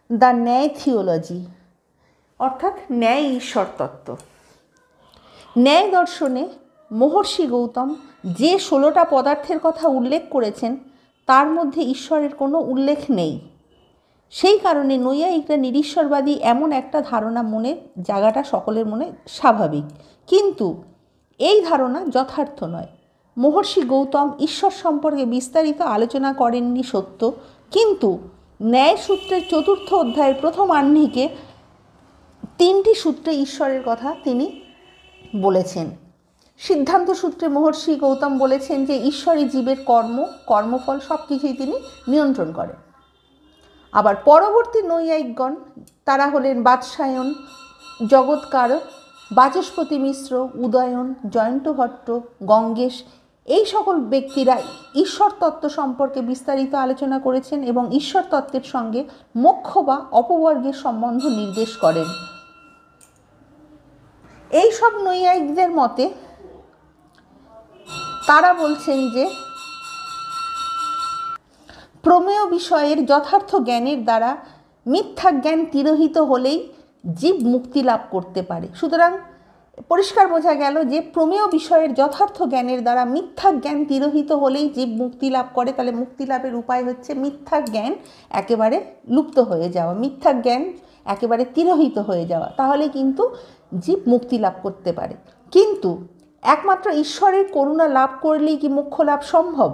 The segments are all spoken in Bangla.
দ্য ন্যায় থিওলজি, অর্থাৎ ন্যায় ঈশ্বর তত্ত্ব। ন্যায় দর্শনে মহর্ষি গৌতম যে 16টা পদার্থের কথা উল্লেখ করেছেন তার মধ্যে ঈশ্বরের কোনো উল্লেখ নেই। সেই কারণে নৈয়ায়িকরা নিরীশ্বরবাদী এমন একটা ধারণা মনে জাগাটা সকলের মনে স্বাভাবিক, কিন্তু এই ধারণা যথার্থ নয়। মহর্ষি গৌতম ঈশ্বর সম্পর্কে বিস্তারিত আলোচনা করেননি সত্য, কিন্তু ন্যায় সূত্রের 4র্থ অধ্যায়ের প্রথম আহ্নিকে 3টি সূত্রে ঈশ্বরের কথা তিনি বলেছেন। সিদ্ধান্ত সূত্রে মহর্ষি গৌতম বলেছেন যে ঈশ্বরই জীবের কর্মফল সব কিছুই তিনি নিয়ন্ত্রণ করেন। আবার পরবর্তী নৈয়ায়িকগণ, তারা হলেন বাৎসায়ন, জগৎকারক, বাচস্পতি মিশ্র, উদয়ন, জয়ন্ত ভট্ট, গঙ্গেশ, এই সকল ব্যক্তিরা ঈশ্বর তত্ত্ব সম্পর্কে বিস্তারিত আলোচনা করেছেন এবং ঈশ্বর তত্ত্বের সঙ্গে মোক্ষ বা অপবর্গের সম্বন্ধ নির্দেশ করেন। এই সব নৈয়ায়িকদের মতে তারা বলছেন যে প্রমেয় বিষয়ের যথার্থ জ্ঞানের দ্বারা মিথ্যা জ্ঞান তিরোহিত হলেই জীব মুক্তি লাভ করতে পারে। সুতরাং পরিষ্কার বোঝা গেল যে প্রমেয় বিষয়ের যথার্থ জ্ঞানের দ্বারা মিথ্যা জ্ঞান তিরোহিত হলেই জীব মুক্তি লাভ করে। তাহলে মুক্তি লাভের উপায় হচ্ছে মিথ্যা জ্ঞান একেবারে লুপ্ত হয়ে যাওয়া, মিথ্যা জ্ঞান একেবারে তিরোহিত হয়ে যাওয়া, তাহলে কিন্তু জীব মুক্তি লাভ করতে পারে। কিন্তু একমাত্র ঈশ্বরের করুণা লাভ করলেই কি মোক্ষ লাভ সম্ভব?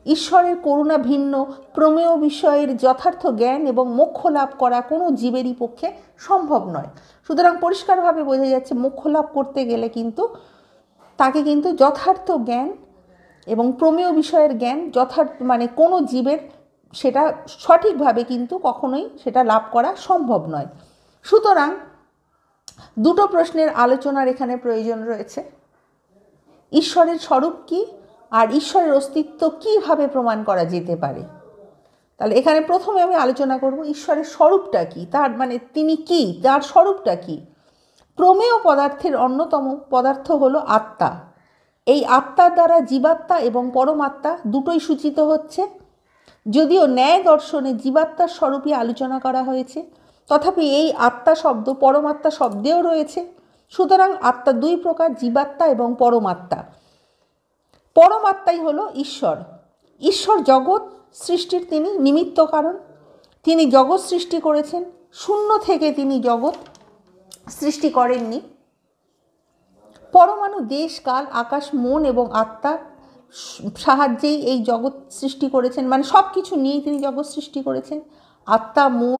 ঈশ্বরের করুণা ভিন্ন প্রমেয় বিষয়ের যথার্থ জ্ঞান এবং মোক্ষ লাভ করা কোনো জীবেরই পক্ষে সম্ভব নয়। সুতরাং পরিষ্কারভাবে বোঝা যাচ্ছে মোক্ষ লাভ করতে গেলে কিন্তু তাকে কিন্তু যথার্থ জ্ঞান এবং প্রমেয় বিষয়ের জ্ঞান মানে কোনো জীবের সেটা সঠিকভাবে কিন্তু কখনোই সেটা লাভ করা সম্ভব নয়। সুতরাং দুটো প্রশ্নের আলোচনার এখানে প্রয়োজন রয়েছে। ঈশ্বরের স্বরূপ কী আর ঈশ্বরের অস্তিত্ব কীভাবে প্রমাণ করা যেতে পারে? তাহলে এখানে প্রথমে আমি আলোচনা করব ঈশ্বরের স্বরূপটা কী, তার মানে তিনি কী, তার স্বরূপটা কী। প্রমেয় পদার্থের অন্যতম পদার্থ হলো আত্মা। এই আত্মার দ্বারা জীবাত্মা এবং পরমাত্মা দুটোই সূচিত হচ্ছে। যদিও ন্যায় দর্শনে জীবাত্মার স্বরূপই আলোচনা করা হয়েছে, তথাপি এই আত্মা শব্দ পরমাত্মা শব্দেও রয়েছে। সুতরাং আত্মা দুই প্রকার, জীবাত্মা এবং পরমাত্মা। পরমাত্মাই হলো ঈশ্বর। ঈশ্বর জগৎ সৃষ্টির তিনি নিমিত্ত কারণ। তিনি জগৎ সৃষ্টি করেছেন, শূন্য থেকে তিনি জগৎ সৃষ্টি করেননি। পরমাণু, দেশ, কাল, আকাশ, মন এবং আত্মার সাহায্যেই এই জগৎ সৃষ্টি করেছেন, মানে সব কিছু নিয়েই তিনি জগৎ সৃষ্টি করেছেন। আত্মা, মন,